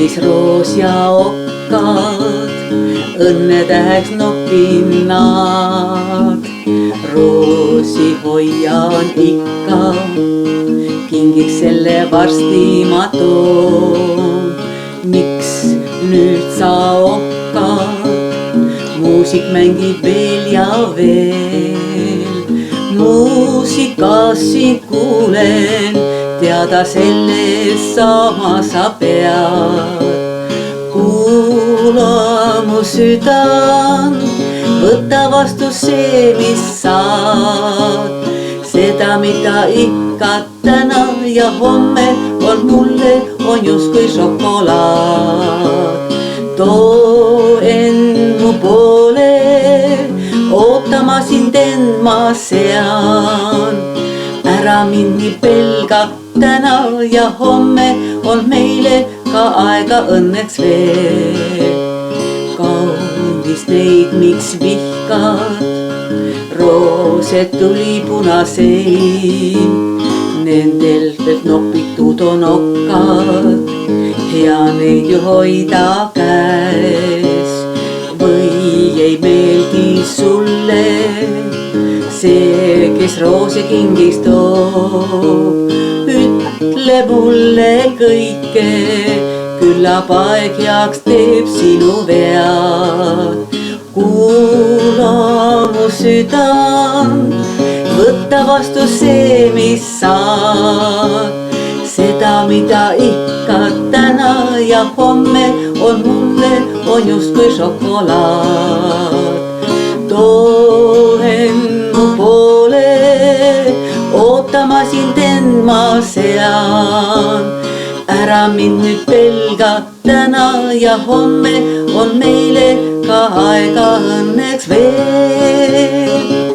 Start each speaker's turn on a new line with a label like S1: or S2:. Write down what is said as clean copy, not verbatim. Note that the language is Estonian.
S1: kallis roos ja okkad, õnnetäheks nopin nad. Roosi hoian ikka, kingiks selle varsti ma toon. Miks nüüd sa okkad, muusik mängib veel ja veel. Muusikas sind kuulen, teada selles sama sa pead. Kuula mu südan, võta vastu see, mis saad. Seda, mida ikka täna ja homme on mulle, on justkui šokolaad. Too end mu poole, ootama sind end ma sean. Ära mind nii pelga, täna ja homme on meile ka aega õnneks veel. Kaunis neid, miks vihkad, roosed tulipunaseid. Nendel pealt nopitud on okkad, hea neid ju hoida käes. Või ei meeldi sulle see, kes roose kingiks toob? Ütle mulle kõike, küllap aeg heaks teeb sinu vead. Kuula mu südan, võta vastu see, mis saad. Seda, mida ikka täna ja homme on mulle, on justkui šokolaad. Too end mu poole, ootama sind end ma sean. Ära mind nüüd pelga, täna ja homme on meile ka aega õnneks veel.